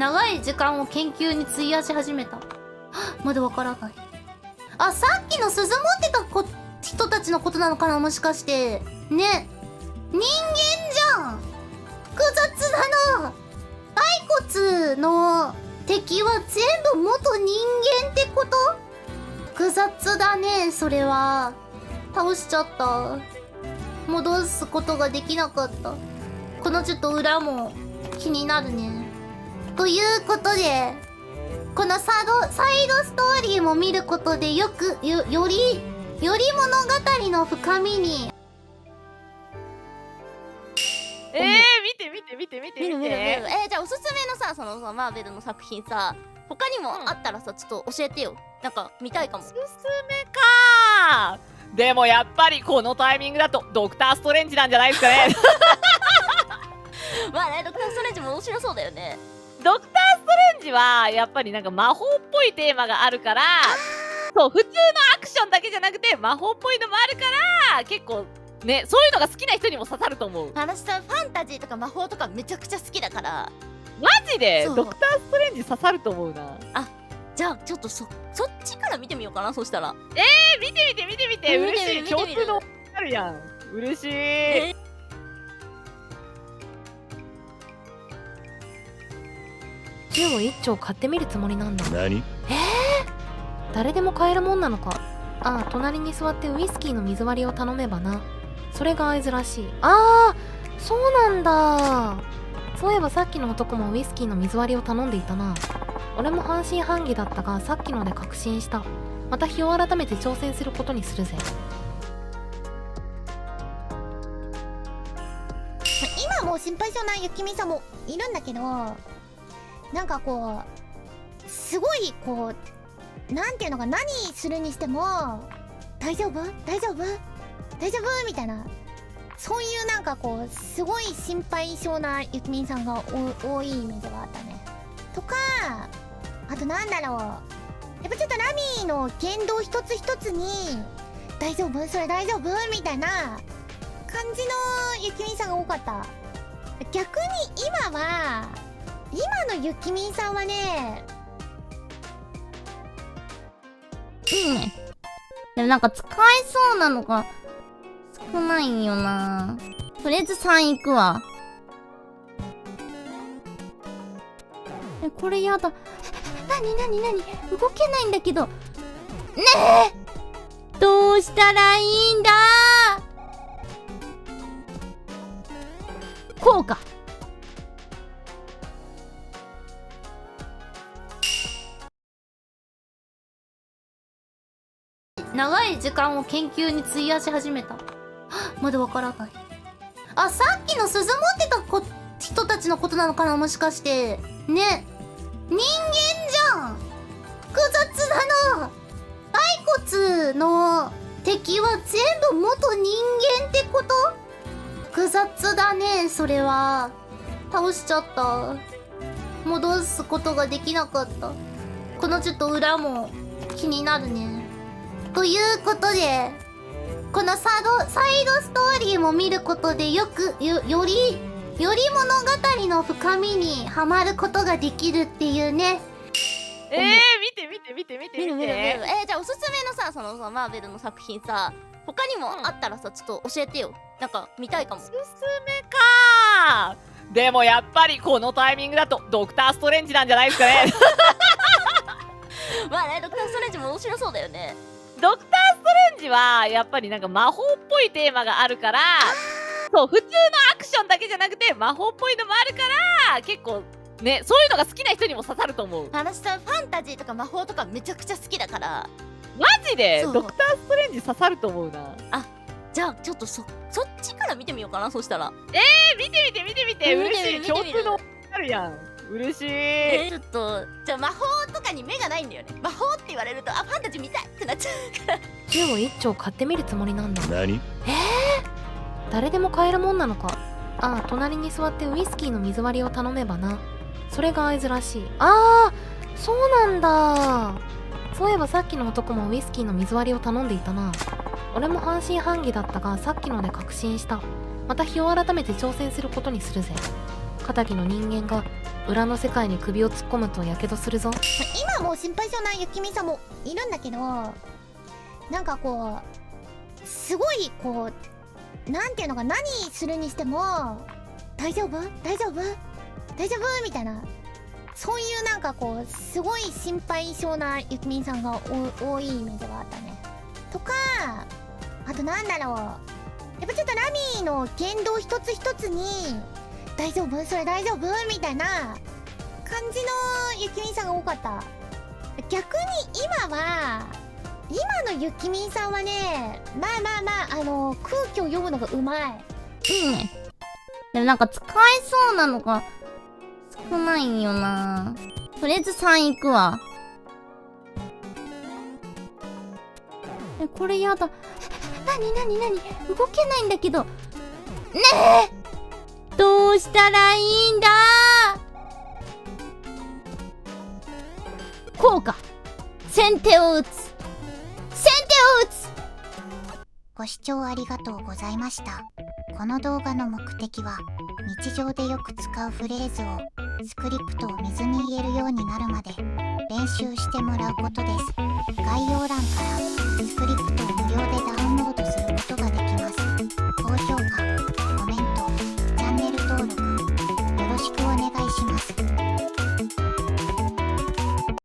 長い時間を研究に費やし始めた。まだわからない。あ、さっきの鈴持ってた人たちのことなのかな、もしかして。ね。人間じゃん。複雑だな。骸骨の敵は全部元人間ってこと？複雑だね、それは。倒しちゃった。戻すことができなかった。このちょっと裏も気になるね。ということで、このサイドストーリーも見ることでより物語の深みに。見て見る。じゃあおすすめのさ、そのマーベルの作品さ、他にもあったらさ、ちょっと教えてよ。なんか見たいかも。おすすめかー。でもやっぱりこのタイミングだとドクター・ストレンジなんじゃないですかね。まあね、ドクター・ストレンジも面白そうだよね。ドクター・ストレンジはやっぱりなんか魔法っぽいテーマがあるから、そう、普通のアクションだけじゃなくて魔法っぽいのもあるから、結構ね、そういうのが好きな人にも刺さると思う。私さ、ファンタジーとか魔法とかめちゃくちゃ好きだから。マジでそうドクター・ストレンジ刺さると思うな。じゃあちょっとそっちから見てみようかな、そしたら。見て嬉しい。共通のあるやん。嬉しい。銃を1丁買ってみるつもりなんだ。何？誰でも買えるもんなのか。ああ、隣に座ってウイスキーの水割りを頼めばな。それが合図らしい。ああ、そうなんだ。そういえばさっきの男もウイスキーの水割りを頼んでいたな。俺も半信半疑だったが、さっきので確信した。また日を改めて挑戦することにするぜ。今も心配性な雪見さんもいるんだけど、なんかこうすごいこう、なんていうのか、何するにしても大丈夫みたいな、そういうなんかこうすごい心配性なゆきみんさんが多いイメージがあったね。とか、あとなんだろう、やっぱちょっとラミーの言動一つ一つに大丈夫、それ大丈夫みたいな感じのゆきみんさんが多かった。逆に今のゆきみんさんはね、いいね。でもなんか使えそうなのが少ないんよな。とりあえず3いくわ。これやだ。何動けないんだけど。ねえ、どうしたらいいんだ。こうか。長い時間を研究に費やし始めた。まだわからない。あ、さっきの鈴持ってた人たちのことなのかな、もしかして。ね。人間じゃん。複雑だな。骸骨の敵は全部元人間ってこと？複雑だね、それは。倒しちゃった。戻すことができなかった。このちょっと裏も気になるね。ということで、このサイドストーリーも見ることでより物語の深みにはまることができるっていうね。見て。じゃあおすすめのさ、そのマーベルの作品さ、他にもあったらさ、ちょっと教えてよ。なんか見たいかも。おすすめかー。でもやっぱりこのタイミングだとドクター・ストレンジなんじゃないですかね。まあね、ドクター・ストレンジも面白そうだよね。ドクター・ストレンジはやっぱりなんか魔法っぽいテーマがあるから、そう、普通のアクションだけじゃなくて魔法っぽいのもあるから、結構ね、そういうのが好きな人にも刺さると思う。私さ、ファンタジーとか魔法とかめちゃくちゃ好きだから。マジでそうドクター・ストレンジ刺さると思うな。じゃあちょっとそっちから見てみようかな、そしたら。見て嬉しい。共通のあるやん。嬉しい。ちょっとじゃあ魔法とかに目がないんだよね。魔法って言われると、あ、ファンタジー見たいってなっちゃうから。銃を1丁買ってみるつもりなんだ。何？誰でも買えるもんなのか。ああ、隣に座ってウイスキーの水割りを頼めばな。それが合図らしい。ああ、そうなんだ。そういえばさっきの男もウイスキーの水割りを頼んでいたな。俺も半信半疑だったが、さっきので確信した。また日を改めて挑戦することにするぜ。仇の人間が裏の世界に首を突っ込むとやけどするぞ。今もう心配性なゆきみさんもいるんだけど、なんかこうすごいこうなんていうのか、何するにしても大丈夫大丈夫大丈夫みたいな、そういうなんかこうすごい心配性なゆきみんさんが多いイメージがあったね。とかあとなんだろう、やっぱちょっとラミーの言動一つ一つに大丈夫それ大丈夫みたいな感じのゆきみんさんが多かった。逆に今のゆきみんさんはね、まあ空気を読むのがうまい。いいね。でもなんか使えそうなのが少ないんよな。とりあえず3いくわ。これやだ。なに動けないんだけど。ねえ、どうしたらいいんだ。こうか。先手を打つ。ご視聴ありがとうございました。この動画の目的は、日常でよく使うフレーズをスクリプトを水に言えるようになるまで練習してもらうことです。概要欄からスクリプトを無料でダウンロード